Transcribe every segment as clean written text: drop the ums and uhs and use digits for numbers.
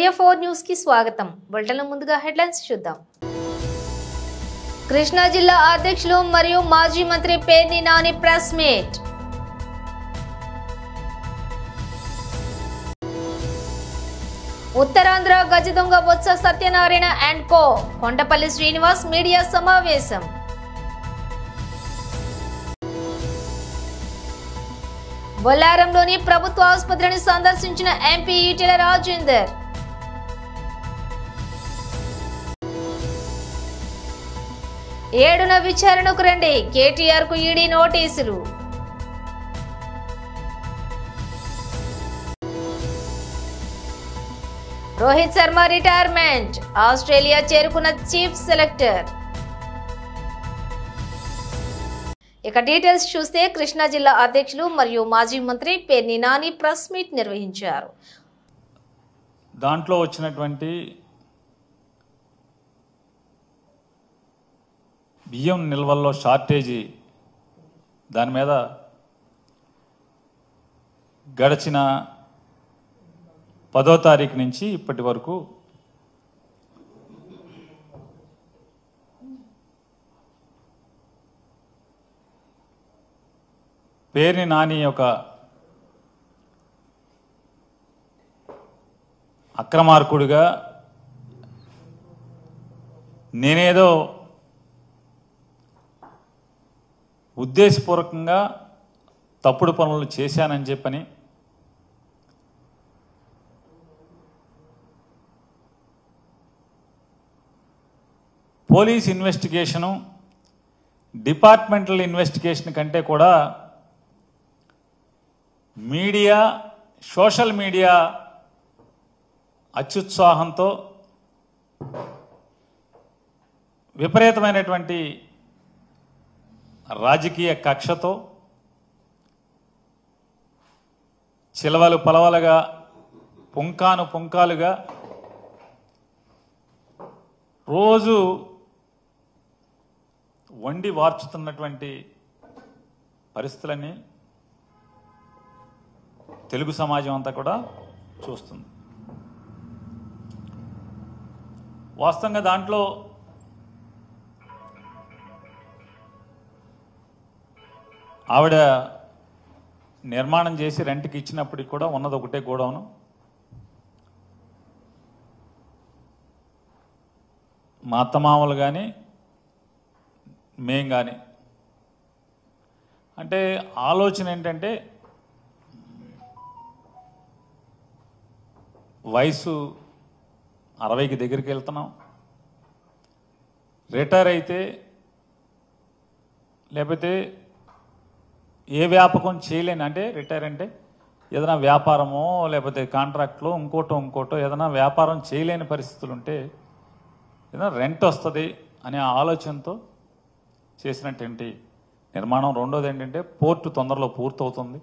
Media 4 news కి స్వాగతం. బులెటిన్లో ముందుగా హెడ్లైన్స్ చూద్దాం. కృష్ణా జిల్లా అధ్యక్షులు మరియు మాజీ మంత్రి పేర్ని నాని ప్రెస్ మీట్. ఉత్తరాంధ్ర గజ దొంగ Botsa Satyanarayana and co Kondapalli Srinivas media సమావేశం. బొల్లారంలోని ప్రభుత్వ ఆసుపత్రిని సందర్శించిన ఎంపీ ఈటెల రాజేందర్. ఏడున విచారణకు రండి, కేటీఆర్ కు ఈడీ నోటీసులు. రోహిత్ శర్మ రిటైర్మెంట్, ఆస్ట్రేలియా చేరుకున్న చీఫ్ సెలెక్టర్. ఇక డీటెయిల్స్ చూస్తే కృష్ణా జిల్లా అధ్యక్షులు మరియు మాజీ మంత్రి పేర్ని నాని ప్రెస్ మీట్ నిర్వహించారు. దాంట్లో వచ్చినటువంటి బియ్యం నిల్వల్లో షార్టేజీ దాని మీద గడిచిన 10వ తారీఖు నుంచి ఇప్పటి వరకు పేర్ని నాని ఒక అక్రమార్కుడిగా నేనేదో ఉద్దేశపూర్వకంగా తప్పుడు పనులు చేశానని చెప్పని పోలీస్ ఇన్వెస్టిగేషను డిపార్ట్మెంటల్ ఇన్వెస్టిగేషన్ కంటే కూడా మీడియా సోషల్ మీడియా అత్యుత్సాహంతో విపరీతమైనటువంటి రాజకీయ కక్షతో చిలవలు పలవలుగా పుంకాలుగా రోజు వండి వార్చుతున్నటువంటి పరిస్థితులని తెలుగు సమాజం అంతా కూడా చూస్తుంది. వాస్తవంగా దాంట్లో ఆవిడ నిర్మాణం చేసి రెంట్కి ఇచ్చినప్పటికి కూడా ఉన్నది ఒకటే గోడౌను. మా అత్తమామలు కానీ మేం కానీ అంటే ఆలోచన ఏంటంటే వయసు 60కి దగ్గరికి వెళ్తున్నాం, రిటైర్ అయితే లేకపోతే ఏ వ్యాపకం చేయలేని, అంటే రిటైర్ అంటే ఏదైనా వ్యాపారమో లేకపోతే కాంట్రాక్ట్లో ఇంకోటో ఏదైనా వ్యాపారం చేయలేని పరిస్థితులు ఉంటే ఏదైనా రెంట్ వస్తుంది అనే ఆలోచనతో చేసినటువంటి నిర్మాణం. రెండోది ఏంటంటే పోర్టు తొందరలో పూర్తవుతుంది,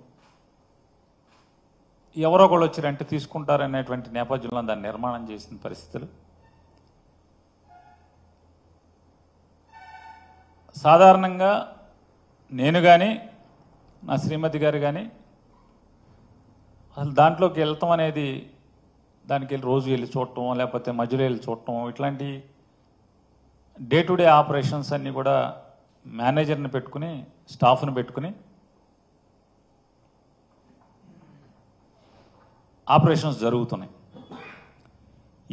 ఎవరో ఒకళ్ళు వచ్చి రెంట్ తీసుకుంటారనేటువంటి నేపథ్యంలో దాన్ని నిర్మాణం చేసిన పరిస్థితులు. సాధారణంగా నేను కానీ నా శ్రీమతి గారు కానీ అసలు దాంట్లోకి వెళ్తాం అనేది, దానికి వెళ్ళి రోజు వెళ్ళి చూడటం లేకపోతే మధ్యలో వెళ్ళి చూడటం, ఇట్లాంటి డే టు డే ఆపరేషన్స్ అన్నీ కూడా మేనేజర్ని పెట్టుకుని స్టాఫ్ని పెట్టుకుని ఆపరేషన్స్ జరుగుతున్నాయి.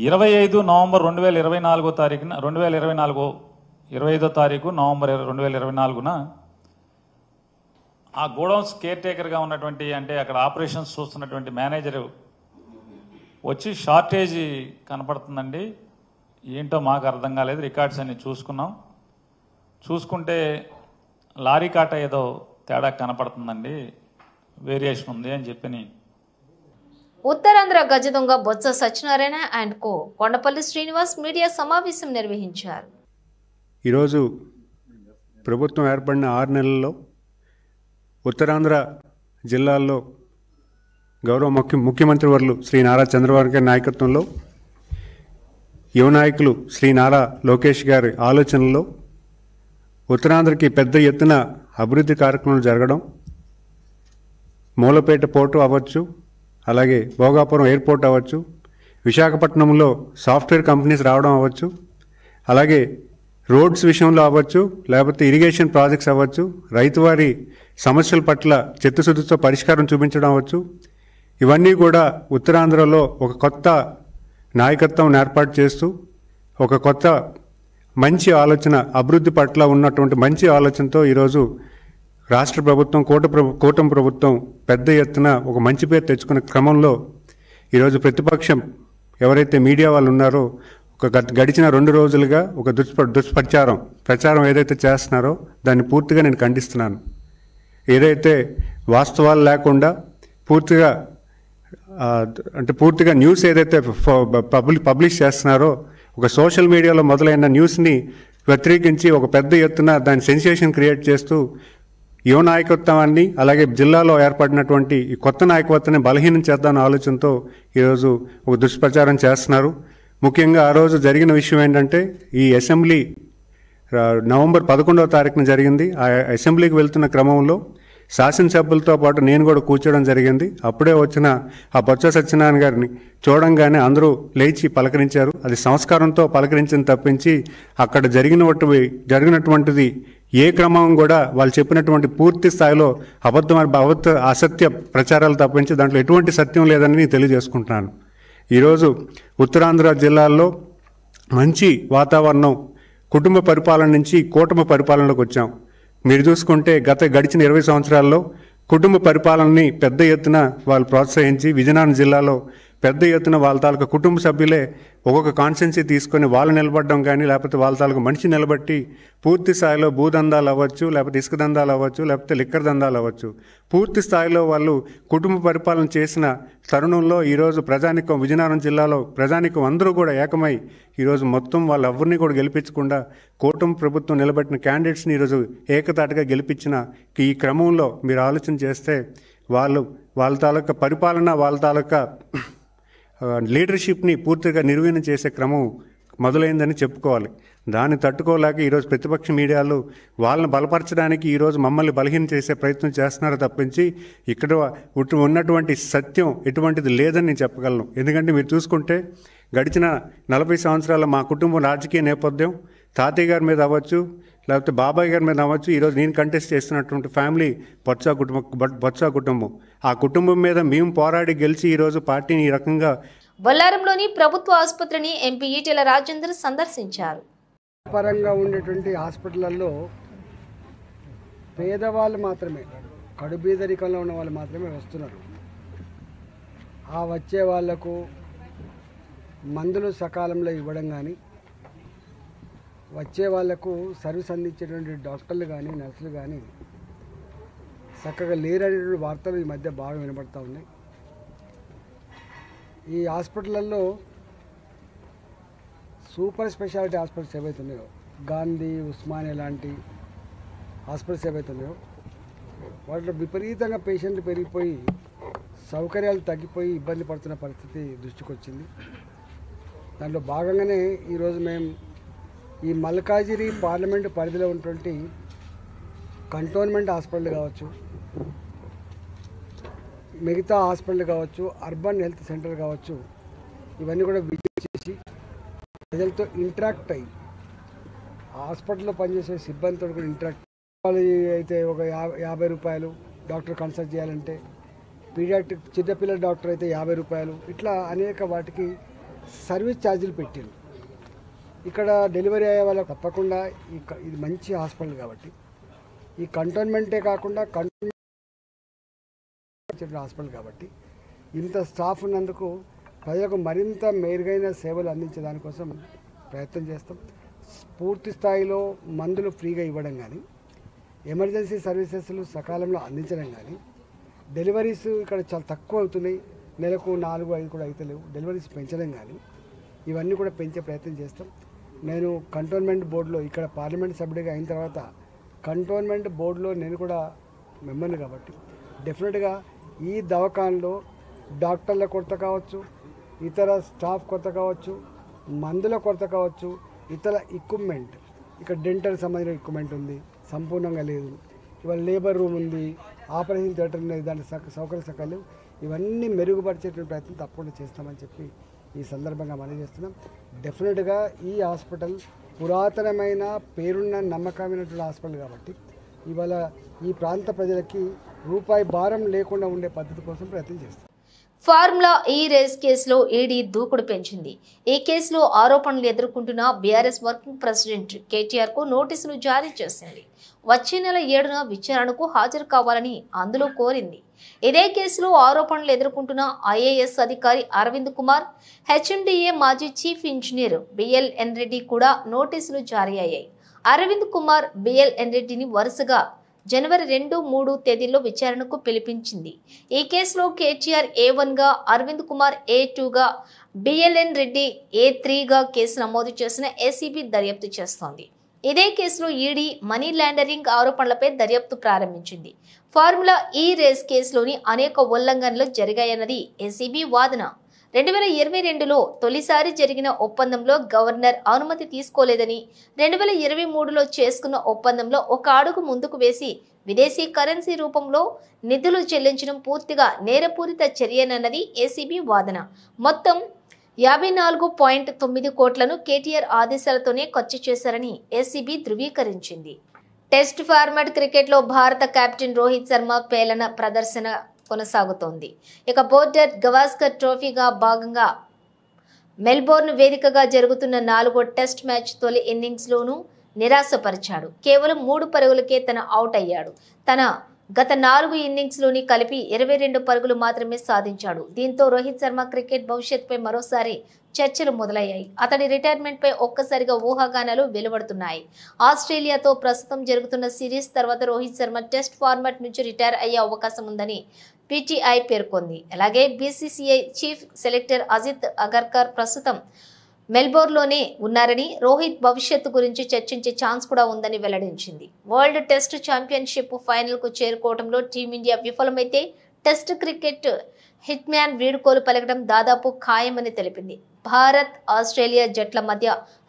25 నవంబర్ 2024 తారీఖున 25వ తారీఖు నవంబర్ 2024న ఆ గోడౌన్స్ కేర్ టేకర్గా ఉన్నటువంటి, అంటే అక్కడ ఆపరేషన్స్ చూస్తున్నటువంటి మేనేజరు వచ్చి షార్టేజీ కనపడుతుందండి, ఏంటో మాకు అర్థం కాలేదు, రికార్డ్స్ అన్ని చూసుకుంటే లారీ కాట ఏదో తేడా కనపడుతుందండి, వేరియేషన్ ఉంది అని చెప్పని. ఉత్తరాంధ్ర గజ దొంగ Botsa Satyanarayana and co Kondapalli Srinivas media సమావేశం నిర్వహించారు. ఈరోజు ప్రభుత్వం ఏర్పడిన 6 నెలల్లో ఉత్తరాంధ్ర జిల్లాల్లో గౌరవ ముఖ్యమంత్రి వర్యులు శ్రీ నారా చంద్రబాబు గారి నాయకత్వంలో యువ నాయకులు శ్రీ నారా లోకేష్ గారి ఆలోచనల్లో ఉత్తరాంధ్రకి పెద్ద ఎత్తున అభివృద్ధి కార్యక్రమాలు జరగడం, మూలపేట పోర్టు అవ్వచ్చు, అలాగే భోగాపురం ఎయిర్పోర్ట్ అవ్వచ్చు, విశాఖపట్నంలో సాఫ్ట్వేర్ కంపెనీస్ రావడం అవ్వచ్చు, అలాగే రోడ్స్ విషయంలో అవ్వచ్చు, లేకపోతే ఇరిగేషన్ ప్రాజెక్ట్స్ అవ్వచ్చు, రైతువారి సమస్యల పట్ల చిత్తశుద్ధితో పరిష్కారం చూపించడం అవ్వచ్చు, ఇవన్నీ కూడా ఉత్తరాంధ్రలో ఒక కొత్త నాయకత్వం ఏర్పాటు చేస్తూ ఒక కొత్త మంచి ఆలోచన, అభివృద్ధి పట్ల ఉన్నటువంటి మంచి ఆలోచనతో ఈరోజు రాష్ట్ర ప్రభుత్వం, కూటమి ప్రభుత్వం పెద్ద ఎత్తున ఒక మంచి పేరు తెచ్చుకునే క్రమంలో ఈరోజు ప్రతిపక్షం ఎవరైతే మీడియా వాళ్ళు ఉన్నారో ఒక గడిచిన 2 రోజులుగా ఒక ప్రచారం ఏదైతే చేస్తున్నారో దాన్ని పూర్తిగా నేను ఖండిస్తున్నాను. ఏదైతే వాస్తవాలు లేకుండా పూర్తిగా న్యూస్ ఏదైతే పబ్లిష్ చేస్తున్నారో, ఒక సోషల్ మీడియాలో మొదలైన న్యూస్ని వ్యతిరేకించి ఒక పెద్ద ఎత్తున దాని సెన్సేషన్ క్రియేట్ చేస్తూ యువ నాయకత్వాన్ని, అలాగే జిల్లాలో ఏర్పడినటువంటి ఈ కొత్త నాయకత్వాన్ని బలహీనం చేద్దామన్న ఆలోచనతో ఈరోజు ఒక దుష్ప్రచారం చేస్తున్నారు. ముఖ్యంగా ఆ రోజు జరిగిన విషయం ఏంటంటే, ఈ అసెంబ్లీ నవంబర్ 11వ తారీఖున జరిగింది. ఆ అసెంబ్లీకి వెళ్తున్న క్రమంలో శాసనసభ్యులతో పాటు నేను కూడా కూర్చోవడం జరిగింది. అప్పుడే వచ్చిన ఆ బొత్స సత్యనారాయణ గారిని చూడంగానే అందరూ లేచి పలకరించారు. అది సంస్కారంతో పలకరించిన తప్పించి అక్కడ జరిగినటువంటిది ఏ క్రమం కూడా వాళ్ళు చెప్పినటువంటి పూర్తి స్థాయిలో అసత్య ప్రచారాలు తప్పించి దాంట్లో ఎటువంటి సత్యం లేదని నేను తెలియజేసుకుంటున్నాను. ఈరోజు ఉత్తరాంధ్ర జిల్లాల్లో మంచి వాతావరణం, కుటుంబ పరిపాలన నుంచి కూటమి పరిపాలనలోకి వచ్చాం. మీరు చూసుకుంటే గడిచిన 20 సంవత్సరాల్లో కుటుంబ పరిపాలనని పెద్ద ఎత్తున వాళ్ళు ప్రోత్సహించి విజయనగరం జిల్లాలో పెద్ద ఎత్తున వాళ్ళ తాలూకా కుటుంబ సభ్యులే ఒక్కొక్క కాన్స్టెన్సీ తీసుకొని వాళ్ళు నిలబడడం కానీ, లేకపోతే వాళ్ళ తాలూకా మనిషి నిలబట్టి పూర్తి స్థాయిలో భూదందాలు అవ్వచ్చు, లేకపోతే ఇసుక దందాలు అవ్వచ్చు, లేకపోతే లిక్కర్ దందాలు అవ్వచ్చు, పూర్తి స్థాయిలో వాళ్ళు కుటుంబ పరిపాలన చేసిన తరుణంలో ఈరోజు ప్రజానికం, విజయనగరం జిల్లాలో ప్రజానికం అందరూ కూడా ఏకమై ఈరోజు మొత్తం వాళ్ళెవ్వరినీ కూడా గెలిపించకుండా కూటమి ప్రభుత్వం నిలబెట్టిన క్యాండిడేట్స్ని ఈరోజు ఏకతాటిగా గెలిపించిన ఈ క్రమంలో మీరు ఆలోచన చేస్తే వాళ్ళ తాలూకా పరిపాలన, వాళ్ళ తాలూకా లీడర్షిప్ని పూర్తిగా నిర్వీర్యం చేసే క్రమం మొదలైందని చెప్పుకోవాలి. దాన్ని తట్టుకోలేక ఈరోజు ప్రతిపక్ష మీడియాలు వాళ్ళని బలపరచడానికి ఈరోజు మమ్మల్ని బలహీనం చేసే ప్రయత్నం చేస్తున్నారు తప్పించి ఇక్కడ ఉన్నటువంటి సత్యం ఎటువంటిది లేదని నేను చెప్పగలను. ఎందుకంటే మీరు చూసుకుంటే గడిచిన 40 సంవత్సరాల మా కుటుంబం రాజకీయ నేపథ్యం, తాతయ్య గారి మీద అవ్వచ్చు, లేకపోతే బాబాయ్ గారి మీద అవ్వచ్చు, ఈరోజు నేను కంటెస్ట్ చేస్తున్నటువంటి ఫ్యామిలీ బొత్స కుటుంబం. ఆ కుటుంబం మీద మేము పోరాడి గెలిచి ఈరోజు పార్టీని ఈ రకంగా. బొల్లారంలోని ప్రభుత్వ ఆసుపత్రిని ఎంపీ ఈటెల రాజేందర్ సందర్శించారు. పరంగా ఉండేటువంటి హాస్పిటల్లో పేదవాళ్ళు మాత్రమే, కడుబీదరికంలో ఉన్న వాళ్ళు మాత్రమే వస్తున్నారు. ఆ వచ్చే వాళ్లకు మందులు సకాలంలో ఇవ్వడం కానీ, వచ్చే వాళ్లకు సర్వీస్ అందించేటువంటి డాక్టర్లు కానీ, నర్సులు కానీ చక్కగా లేరనేటువంటి వార్తలు ఈ మధ్య బాగా వినబడతా ఉన్నాయి. ఈ హాస్పిటల్లో సూపర్ స్పెషాలిటీ హాస్పిటల్స్ ఏవైతే ఉన్నాయో, గాంధీ, ఉస్మానియా లాంటి హాస్పిటల్స్ ఏవైతే ఉన్నాయో వాటిలో విపరీతంగా పేషెంట్లు పెరిగిపోయి సౌకర్యాలు తగ్గిపోయి ఇబ్బంది పడుతున్న పరిస్థితి దృష్టికి వచ్చింది. దాంట్లో భాగంగానే ఈరోజు మేము ఈ మల్కాజిగిరి పార్లమెంటు పరిధిలో ఉన్నటువంటి కంటోన్మెంట్ హాస్పిటల్ కావచ్చు, మిగతా హాస్పిటల్ కావచ్చు, అర్బన్ హెల్త్ సెంటర్ కావచ్చు, ఇవన్నీ కూడా విజిట్ చేసి ప్రజలతో ఇంటరాక్ట్ అయ్యి హాస్పిటల్లో పనిచేసే సిబ్బందితో కూడా ఇంటరాక్ట్ అయితే ఒక 50 రూపాయలు డాక్టర్ కన్సల్ట్ చేయాలంటే, పీడియాట్రిక్ చిన్నపిల్లల డాక్టర్ అయితే 50 రూపాయలు, ఇట్లా అనేక వాటికి సర్వీస్ ఛార్జీలు పెట్టారు. ఇక్కడ డెలివరీ అయ్యే వాళ్ళకి తప్పకుండా ఇది మంచి హాస్పిటల్ కాబట్టి ఈ కంటోన్మెంటే కాకుండా హాస్పిటల్ కాబట్టి ఇంత స్టాఫ్ ఉన్నందుకు ప్రజలకు మరింత మెరుగైన సేవలు అందించే దానికోసం ప్రయత్నం చేస్తాం. పూర్తి స్థాయిలో మందులు ఫ్రీగా ఇవ్వడం కానీ, ఎమర్జెన్సీ సర్వీసెస్లు సకాలంలో అందించడం కానీ, డెలివరీస్ ఇక్కడ చాలా తక్కువ అవుతున్నాయి, నెలకు 4-5 కూడా అవుతలేవు, డెలివరీస్ పెంచడం కానీ ఇవన్నీ కూడా పెంచే ప్రయత్నం చేస్తాం. నేను కంటోన్మెంట్ బోర్డులో ఇక్కడ పార్లమెంట్ సభ్యుడిగా అయిన తర్వాత కంటోన్మెంట్ బోర్డులో నేను కూడా మెంబర్ని కాబట్టి డెఫినెట్గా ఈ దవాఖానలో డాక్టర్ల కొరత కావచ్చు, ఇతర స్టాఫ్ కొరత కావచ్చు, మందుల కొరత కావచ్చు, ఇతర ఎక్విప్మెంట్, ఇక్కడ డెంటల్ సంబంధించిన ఎక్విప్మెంట్ ఉంది సంపూర్ణంగా లేదు, ఇవాళ లేబర్ రూమ్ ఉంది, ఆపరేషన్ థియేటర్ ఉన్నది, దాని సౌకర్య సకాలు ఇవన్నీ మెరుగుపరిచేటువంటి ప్రయత్నం తప్పకుండా చేస్తామని చెప్పి ఈ సందర్భంగా మనం చేస్తున్నాం. డెఫినెట్గా ఈ హాస్పిటల్ పురాతనమైన పేరున్న నమ్మకమైనటువంటి హాస్పిటల్ కాబట్టి ఇవాళ ఈ ప్రాంత ప్రజలకి రూపాయి భారం లేకుండా ఉండే పద్ధతి కోసం ప్రయత్నం చేస్తాం. ఫార్ములా ఈ రేస్ కేసులో ఈడీ దూకుడు పెంచింది. ఈ కేసులో ఆరోపణలు ఎదుర్కొంటున్న బీఆర్ఎస్ వర్కింగ్ ప్రెసిడెంట్ కేటీఆర్ కు నోటీసులు జారీ చేసింది. వచ్చే నెల 7న విచారణకు హాజరు కావాలని అందులో కోరింది. ఇదే కేసులో ఆరోపణలు ఎదుర్కొంటున్న ఐఏఎస్ అధికారి అరవింద్ కుమార్, హెచ్ఎండిఏ మాజీ చీఫ్ ఇంజనీర్ బిఎల్ఎన్ రెడ్డి కూడా నోటీసులు జారీ అయ్యాయి. అరవింద్ కుమార్, బిఎల్ఎన్ రెడ్డిని వరుసగా జనవరి 2, 3 తేదీల్లో విచారణకు పిలిపించింది. ఈ కేసులో కేటీఆర్ A1గా, అరవింద్ కుమార్ A2గా, బిఎల్ఎన్ రెడ్డి A3గా కేసు నమోదు చేసిన ఏసీబీ దర్యాప్తు చేస్తోంది. ఇదే కేసులో ఈడీ మనీ లాండరింగ్ ఆరోపణలపై దర్యాప్తు ప్రారంభించింది. ఫార్ములా ఈ రేస్ కేసులోని అనేక ఉల్లంఘనలు జరిగాయన్నది ఏసీబీ వాదన. 2022లో తొలిసారి జరిగిన ఒప్పందంలో గవర్నర్ అనుమతి తీసుకోలేదని, 2023లో చేసుకున్న ఒప్పందంలో ఒక అడుగు ముందుకు వేసి విదేశీ కరెన్సీ రూపంలో నిధులు చెల్లించడం పూర్తిగా నేరపూరిత చర్యనన్నది ఏసీబీ వాదన. మొత్తం 54.9 కోట్లను కేటీఆర్ ఆదేశాలతోనే ఖర్చు చేశారని ఏసీబీ ధృవీకరించింది. టెస్ట్ ఫార్మాట్ క్రికెట్లో భారత కెప్టెన్ రోహిత్ శర్మ పేలన ప్రదర్శన కొనసాగుతోంది. ఇక బోర్డర్ గవాస్కర్ ట్రోఫీగా భాగంగా మెల్బోర్న్ వేదికగా జరుగుతున్న 4వ టెస్ట్ మ్యాచ్ తొలి ఇన్నింగ్స్లోనూ నిరాశపరిచాడు. కేవలం 3 పరుగులకే తన అవుట్ అయ్యాడు. తన గత 4 ఇన్నింగ్స్లోని కలిపి 22 పరుగులు మాత్రమే సాధించాడు. దీంతో రోహిత్ శర్మ క్రికెట్ భవిష్యత్తుపై మరోసారి చర్చలు మొదలయ్యాయి. అతడి రిటైర్మెంట్ పై ఒక్కసారిగా ఊహాగానాలు వెలువడుతున్నాయి. ఆస్ట్రేలియాతో ప్రస్తుతం జరుగుతున్న సిరీస్ తర్వాత రోహిత్ శర్మ టెస్ట్ ఫార్మాట్ నుంచి రిటైర్ అయ్యే అవకాశం ఉందని పీటీఐ పేర్కొంది. అలాగే BCCI chief selector Ajit Agarkar ప్రస్తుతం మెల్బోర్న్లోనే ఉన్నారని, రోహిత్ భవిష్యత్తు గురించి చర్చించే ఛాన్స్ కూడా ఉందని వెల్లడించింది. వరల్డ్ టెస్ట్ ఛాంపియన్షిప్ ఫైనల్కు చేరుకోవడంలో టీమిండియా విఫలమైతే టెస్ట్ క్రికెట్ హిట్ మ్యాన్ వీడ్కోలు పలకడం దాదాపు ఖాయమని తెలిపింది. భారత్, ఆస్ట్రేలియా జట్ల మధ్య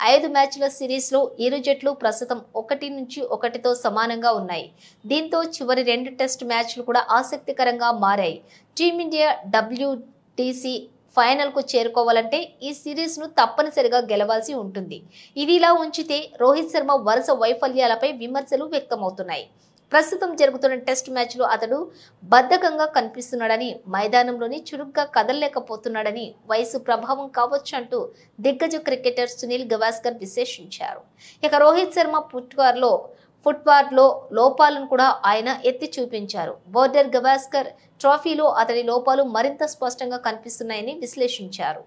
5 మ్యాచ్ల సిరీస్లో ఇరు జట్లు ప్రస్తుతం 1-1తో సమానంగా ఉన్నాయి. దీంతో చివరి 2 టెస్ట్ మ్యాచ్లు కూడా ఆసక్తికరంగా మారాయి. టీమిండియా WTC ఫైనల్కు చేరుకోవాలంటే ఈ సిరీస్ను తప్పనిసరిగా గెలవాల్సి ఉంటుంది. ఇది ఇలా ఉంచితే రోహిత్ శర్మ వరుస వైఫల్యాలపై విమర్శలు వ్యక్తమవుతున్నాయి. ప్రస్తుతం జరుగుతున్న టెస్ట్ మ్యాచ్లో అతడు బద్ధకంగా కనిపిస్తున్నాడని, మైదానంలోని చురుగ్గా కదలలేకపోతున్నాడని, వయసు ప్రభావం కావచ్చు అంటూ దిగ్గజ క్రికెటర్ సునీల్ గవాస్కర్ విశ్లేషించారు. ఇక రోహిత్ శర్మ ఫుట్బార్లో లోపాలను కూడా ఆయన ఎత్తి చూపించారు. బోర్డర్ గవాస్కర్ ట్రోఫీలో అతడి లోపాలు మరింత స్పష్టంగా కనిపిస్తున్నాయని విశ్లేషించారు.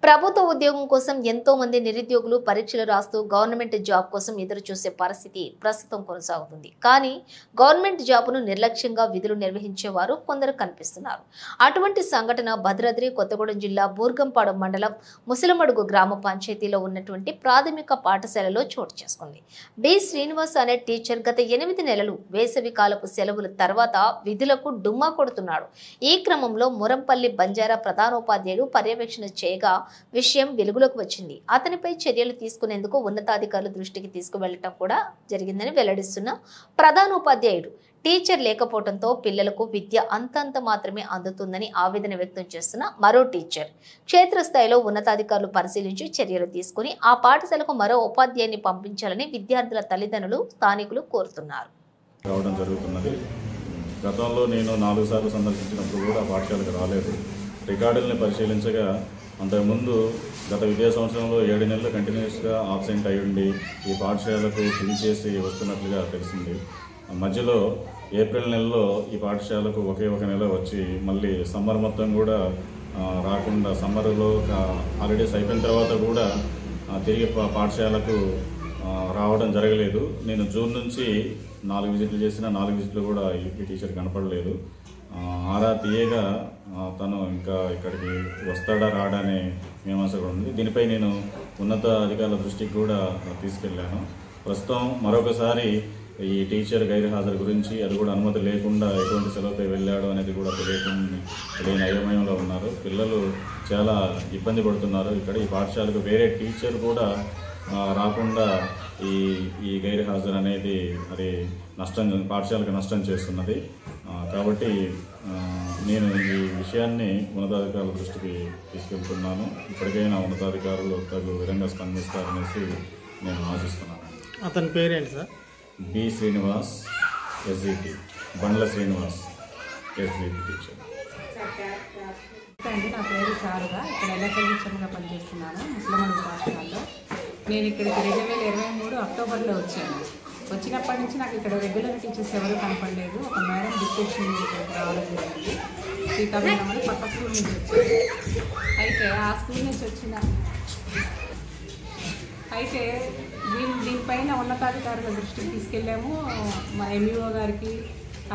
ప్రభుత్వ ఉద్యోగం కోసం ఎంతో మంది నిరుద్యోగులు పరీక్షలు రాస్తూ గవర్నమెంట్ జాబ్ కోసం ఎదురు చూసే పరిస్థితి ప్రస్తుతం కొనసాగుతుంది. కానీ గవర్నమెంట్ జాబ్ను నిర్లక్ష్యంగా విధులు నిర్వహించేవారు కొందరు కనిపిస్తున్నారు. అటువంటి సంఘటన భద్రాద్రి కొత్తగూడెం జిల్లా బూర్గంపాడు మండలం ముసలమడుగు గ్రామ పంచాయతీలో ఉన్నటువంటి ప్రాథమిక పాఠశాలలో చోటు చేసుకుంది. బి శ్రీనివాస్ అనే టీచర్ గత 8 నెలలు వేసవి కాలపు సెలవుల తర్వాత విధులకు డుమ్మా కొడుతున్నాడు. ఈ క్రమంలో మురంపల్లి బంజారా ప్రధానోపాధ్యాయుడు పర్యవేక్షణ చేయగా విషయం వెలుగులోకి వచ్చింది. అతనిపై చర్యలు తీసుకునేందుకు ఉన్నతాధికారుల దృష్టికి తీసుకువెళ్లటం కూడా జరిగిందని వెల్లడిస్తున్న ప్రధానోపాధ్యాయుడు, టీచర్ లేకపోవడంతో పిల్లలకు విద్య అంతంత మాత్రమే అందుతుందని ఆవేదన వ్యక్తం చేస్తున్న మరో టీచర్, క్షేత్రస్థాయిలో ఉన్నతాధికారులు పరిశీలించి చర్యలు తీసుకుని ఆ పాఠశాలకు మరో ఉపాధ్యాయుని పంపించాలని విద్యార్థుల తల్లిదండ్రులు, స్థానికులు కోరుతున్నారు. గతంలో నేను 4 సార్లు సందర్శించినప్పుడు కూడా పాఠశాలకు రాలేదు. రికార్డుల్ని పరిశీలించగా అంతకుముందు గత విద్యా సంవత్సరంలో 7 నెలలు కంటిన్యూస్గా ఆబ్సెంట్ అయి ఉండి ఈ పాఠశాలకు పిలిచేసి వస్తున్నట్లుగా తెలిసింది. మధ్యలో ఏప్రిల్ నెలలో ఈ పాఠశాలకు ఒకే ఒక నెల వచ్చి మళ్ళీ సమ్మర్ మొత్తం కూడా రాకుండా, సమ్మర్లో హాలిడేస్ అయిపోయిన తర్వాత కూడా తిరిగి పాఠశాలకు రావడం జరగలేదు. నేను జూన్ నుంచి 4 విజిట్లు చేసిన 4 విజిట్లు కూడా ఈ టీచర్ కనపడలేదు. ఆరా తీయగా తను ఇంకా ఇక్కడికి వస్తాడా రాడా అనే మీమాంస కూడా ఉంది. దీనిపై నేను ఉన్నత అధికారుల దృష్టికి కూడా తీసుకెళ్లాను. ప్రస్తుతం మరొకసారి ఈ టీచర్ గైర్హాజరు గురించి, అది కూడా అనుమతి లేకుండా ఎటువంటి సెలవుపై వెళ్ళాడు అనేది కూడా తెలియని అయోమయంలో ఉన్నారు. పిల్లలు చాలా ఇబ్బంది పడుతున్నారు. ఇక్కడ ఈ పాఠశాలకు వేరే టీచర్ కూడా రాకుండా ఈ గైర్హాజరు అనేది అది పాఠశాలకు నష్టం చేస్తున్నది. కాబట్టి నేను ఈ విషయాన్ని ఉన్నతాధికారుల దృష్టికి తీసుకెళ్తున్నాను. ఇప్పటికైనా ఉన్నతాధికారులు తగు విధంగా స్పందిస్తారనేసి నేను ఆశిస్తున్నాను. అతని పేరేంటి సార్? బి శ్రీనివాస్, ఎస్జిటి, బండ్ల శ్రీనివాస్, ఎస్జిటి టీచర్. అండి, నా పేరు శారదా. ఇక్కడ ఎల్ఎఫ్ఎల్ టీచర్గా పనిచేస్తున్నాను ముస్లిం పాఠశాలలో. నేను ఇక్కడికి 2023 అక్టోబర్లో వచ్చాను. వచ్చినప్పటి నుంచి నాకు ఇక్కడ రెగ్యులర్ టీచర్స్ ఎవరు కనపడలేదు. ఒక మేడం డిప్యూషన్ రావడం జరిగింది. శ్రీకాకుళం అని పక్క స్కూల్ నుంచి వచ్చాను. అయితే ఆ స్కూల్ నుంచి అయితే దీనిపైన ఉన్నతాధికారుల దృష్టికి తీసుకెళ్ళాము. మా ఎంఈఓ గారికి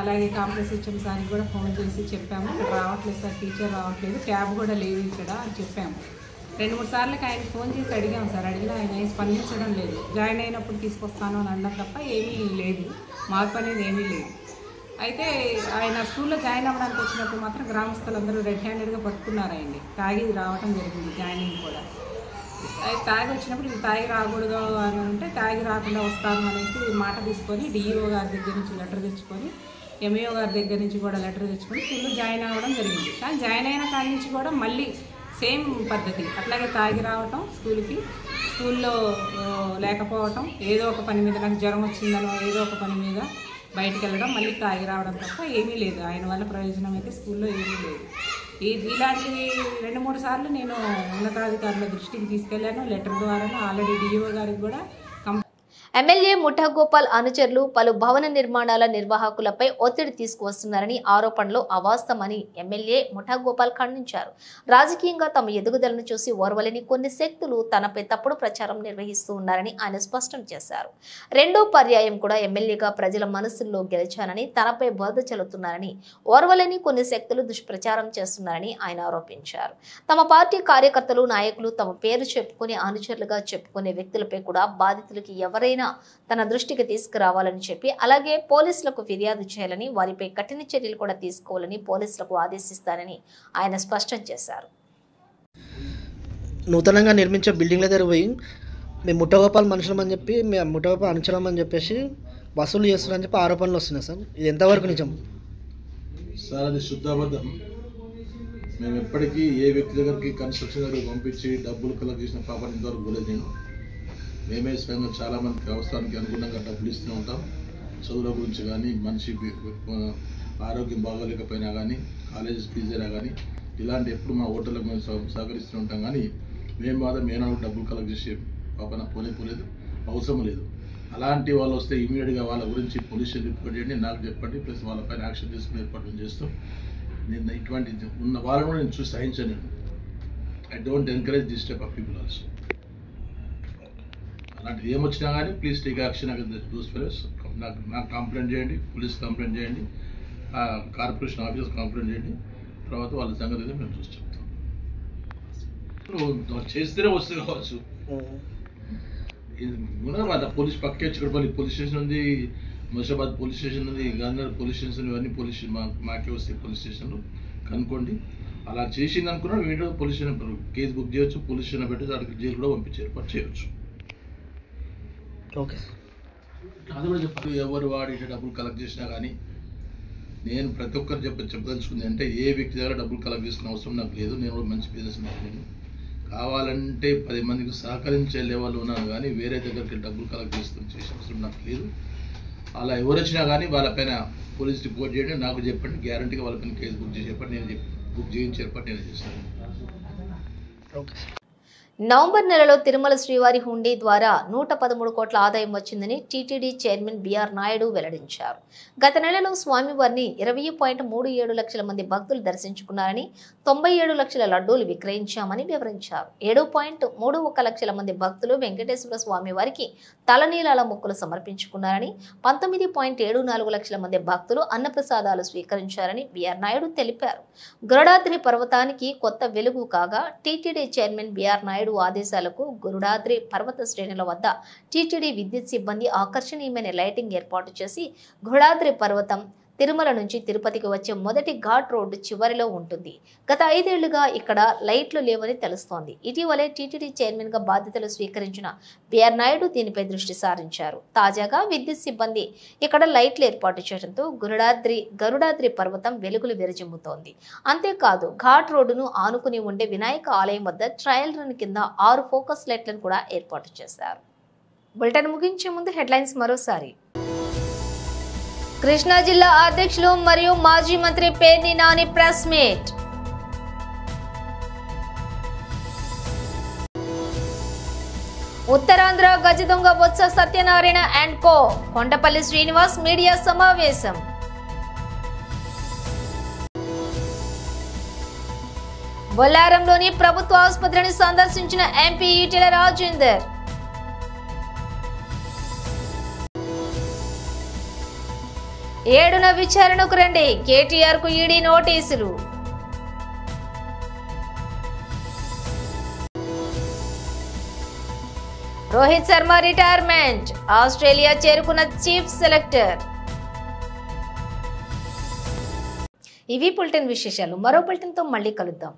అలాగే కాంప్లెక్స్ హెచ్ఎం సార్కి కూడా ఫోన్ చేసి చెప్పాము, ఇక్కడ రావట్లేదు సార్, టీచర్ రావట్లేదు, క్యాబ్ కూడా లేదు ఇక్కడ అని చెప్పాము. 2-3 సార్లకి ఆయనకి ఫోన్ చేసి అడిగాము సార్. అడిగినా ఆయన స్పందించడం లేదు. జాయిన్ అయినప్పుడు తీసుకొస్తాను అని అన్నారు తప్ప ఏమీ లేదు, మార్పు అనేది ఏమీ లేదు. అయితే ఆయన స్కూల్లో జాయిన్ అవ్వడానికి వచ్చినప్పుడు మాత్రం గ్రామస్తులందరూ రెడ్ హ్యాండెడ్గా పట్టుకున్నారు ఆయన్ని. తాగి రావడం జరిగింది జాయినింగ్ కూడా. అది తాగి వచ్చినప్పుడు ఇది తాగి రాకూడదు అని అంటే తాగి రాకుండా వస్తాను అనేసి మాట తీసుకొని డిఈఓ గారి దగ్గర నుంచి లెటర్ తెచ్చుకొని ఎంఈఓ గారి దగ్గర నుంచి కూడా లెటర్ తెచ్చుకొని స్కూల్లో జాయిన్ అవ్వడం జరిగింది. కానీ జాయిన్ అయిన కాడి నుంచి కూడా మళ్ళీ సేమ్ పద్ధతి, అట్లాగే తాగి రావటం, స్కూల్లో లేకపోవటం, ఏదో ఒక పని మీద నాకు జ్వరం వచ్చిందనో ఏదో ఒక పని మీద బయటికి వెళ్ళడం, మళ్ళీ తాగి రావడం తప్ప ఏమీ లేదు. ఆయన వల్ల ప్రయోజనం అయితే స్కూల్లో ఏమీ లేదు. ఇలాంటివి 2-3 సార్లు నేను ఉన్నతాధికారుల దృష్టికి తీసుకెళ్లాను. లెటర్ ద్వారా ఆల్రెడీ డిఈఓ గారికి కూడా ఎమ్మెల్యే ముఠా గోపాల్ అనుచరులు పలు భవన నిర్మాణాల నిర్వాహకులపై ఒత్తిడి తీసుకువస్తున్నారని ఆరోపణలు అవాస్తవమని ఎమ్మెల్యే ముఠా గోపాల్ ఖండించారు. రాజకీయంగా తమ ఎదుగుదలను చూసి ఓర్వలేని కొన్ని శక్తులు తనపై తప్పుడు ప్రచారం నిర్వహిస్తూ ఉన్నారని ఆయన స్పష్టం చేశారు. రెండో పర్యాయం కూడా ఎమ్మెల్యేగా ప్రజల మనసుల్లో గెలిచానని తనపై బురద చల్లుతున్నారని, ఓర్వలేని కొన్ని శక్తులు దుష్ప్రచారం చేస్తున్నారని ఆయన ఆరోపించారు. తమ పార్టీ కార్యకర్తలు, నాయకులు తమ పేరు చెప్పుకునే అనుచరులుగా చెప్పుకునే వ్యక్తులపై కూడా బాధితులకి ఎవరైనా తన దృష్టికి తీసుకురావాలని చెప్పి, అలాగే పోలీసులకు ఫిర్యాదు చేయాలని, వారిపై కఠిన చర్యలు కూడా తీసుకోవాలని పోలీసులకు ఆదేశిస్తారని ఆయన స్పష్టం చేశారు. నూతనంగా నిర్మించే బిల్డింగ్ల దగ్గర పోయి మేము ముఠాగోపాల్ మనుషులమని చెప్పి, మేము ముఠాగోపాల్ అనుచరమని చెప్పేసి వసూలు చేస్తున్నారని చెప్పి ఆరోపణలు వస్తున్నాయి సార్. ఇది ఎంతవరకు నిజం సార్? అది శుద్ధాబద్ధం. మేము ఎప్పటికీ ఏ వ్యక్తి దగ్గరికి కన్స్ట్రక్షన్ దగ్గరికి పంపించి డబ్బులు కలెక్ట్ చేసిన పాపని ఇంతవరకు పోలేదు. నేను మేమే స్వయంగా చాలామందికి అవసరానికి అనుగుణంగా డబ్బులు ఇస్తూనే ఉంటాం. చదువుల గురించి కానీ, మనిషి ఆరోగ్యం బాగోలేకపోయినా కానీ, కాలేజెస్ ఫీజు అయినా కానీ, ఇలాంటి ఎప్పుడు మా హోటళ్ళకు మేము సహకరిస్తూ ఉంటాం. కానీ మేము మాత్రం మేనాడు డబ్బులు కలెక్ట్ చేసే పాపన పోలేదు, అవసరం లేదు. అలాంటి వాళ్ళు వస్తే ఇమీడియట్గా వాళ్ళ గురించి పోలీస్ రిపోర్ట్ చేయండి, నాకు చెప్పండి, ప్లస్ వాళ్ళపైన యాక్షన్ తీసుకుని ఏర్పాటు చేస్తాం. నేను ఇటువంటి ఉన్న వాళ్ళను నేను చూసి సహించాను. I don't encourage this type of people also. అలాంటిది ఏమొచ్చినా కానీ please take action against those fellows. నాకు కంప్లైంట్ చేయండి, పోలీస్ కంప్లైంట్ చేయండి, కార్పొరేషన్ ఆఫీస్ కంప్లైంట్ చేయండి. తర్వాత వాళ్ళ సంగతి అయితే మేము చూసి చెప్తాం. చేస్తేనే వస్తుంది కావచ్చు. వాళ్ళ పోలీస్ పక్కే చిక్కడపల్లి పోలీస్ స్టేషన్ ఉంది, ముషాబాద్ పోలీస్ స్టేషన్ ఉంది, గాంధీ పోలీస్ స్టేషన్, ఇవన్నీ పోలీస్ మాకే వస్తాయి పోలీస్ స్టేషన్లు. కనుక్కోండి. అలా చేసింది అనుకున్నా video police station case book చేయొచ్చు, పోలీస్ స్టేషన్ పెట్టి అక్కడికి జైలు కూడా పంపించే ఏర్పాటు చేయొచ్చు. ఓకే. అది కూడా చెప్పాలి. ఎవరు వాడి డబ్బులు కలెక్ట్ చేసినా కానీ నేను ప్రతి ఒక్కరు చెప్పదలుచుకుంది అంటే, ఏ వ్యక్తి దగ్గర డబ్బులు కలెక్ట్ చేసుకునే అవసరం నాకు లేదు. నేను కూడా మంచి బిజినెస్ మ్యాన్. నేను కావాలంటే 10 మందికి సహకరించే లెవెల్ ఉన్నాను, కానీ వేరే దగ్గరికి డబ్బులు కలెక్ట్ చేసే అవసరం నాకు లేదు. అలా ఎవరు వచ్చినా కానీ వాళ్ళపైన పోలీస్ రిపోర్ట్ చేయండి, నాకు చెప్పండి, గ్యారంటీగా వాళ్ళపైన కేసు బుక్ చేసి చెప్పండి. నేను బుక్ చేయించి ఏర్పాటు నేను చేస్తాను. ఓకే. నవంబర్ నెలలో తిరుమల శ్రీవారి హుండీ ద్వారా 113 కోట్ల ఆదాయం వచ్చిందని టీటీడీ చైర్మన్ బిఆర్ నాయుడు వెల్లడించారు. గత నెలలో స్వామివారిని 20.37 లక్షల మంది భక్తులు దర్శించుకున్నారని, 97 లక్షల లడ్డూలు విక్రయించామని వివరించారు. 7.31 లక్షల మంది భక్తులు వెంకటేశ్వర స్వామివారికి తలనీలాల మొక్కులు సమర్పించుకున్నారని, 19.74 లక్షల మంది భక్తులు అన్నప్రసాదాలు స్వీకరించారని బిఆర్ నాయుడు తెలిపారు. గరుడాద్రి పర్వతానికి కొత్త వెలుగు కాగా టీటీడీ చైర్మన్ బిఆర్ నాయుడు ఆదేశాలకు గరుడాద్రి పర్వత శ్రేణుల వద్ద టీటీడీ విద్యుత్ సిబ్బంది ఆకర్షణీయమైన లైటింగ్ ఏర్పాటు చేసి గరుడాద్రి పర్వతం తిరుమల నుంచి తిరుపతికి వచ్చే మొదటి ఘాట్ రోడ్డు చివరిలో ఉంటుంది. గత 5 ఏళ్లుగా ఇక్కడ లైట్లు లేవని తెలుస్తోంది. ఇటీవలే టీటీడీ చైర్మన్ గా బాధ్యతలు స్వీకరించిన బిఆర్ నాయుడు దీనిపై దృష్టి సారించారు. తాజాగా విద్యుత్ సిబ్బంది ఇక్కడ లైట్లు ఏర్పాటు చేయడంతో గరుడాద్రి పర్వతం వెలుగులు విరజిమ్ముతోంది. అంతేకాదు ఘాట్ రోడ్డును ఆనుకుని ఉండే వినాయక ఆలయం వద్ద ట్రయల్ రన్ కింద 6 ఫోకస్ లైట్లను కూడా ఏర్పాటు చేశారు. బులెటిన్ ముగించే ముందు హెడ్లైన్స్ మరోసారి. కృష్ణా జిల్లా అధ్యక్షులు మరియు మాజీ మంత్రి పేర్ని నాని ప్రెస్ మీట్. ఉత్తరాంధ్ర గజ దొంగ Botsa Satyanarayana and co Kondapalli Srinivas media సమావేశం. బొల్లారంలోని ప్రభుత్వ ఆసుపత్రిని సందర్శించిన ఎంపీ ఈటెల రాజేందర్. ఏడున విచారణకు రండి, కేటీఆర్ కు ఈడీ నోటీసులు. రోహిత్ శర్మ రిటైర్మెంట్, ఆస్ట్రేలియా చేరుకున్న చీఫ్ సెలెక్టర్. ఇవి బులెటిన్ విశేషాలు. మరో బులెటిన్ తో మళ్ళీ కలుద్దాం.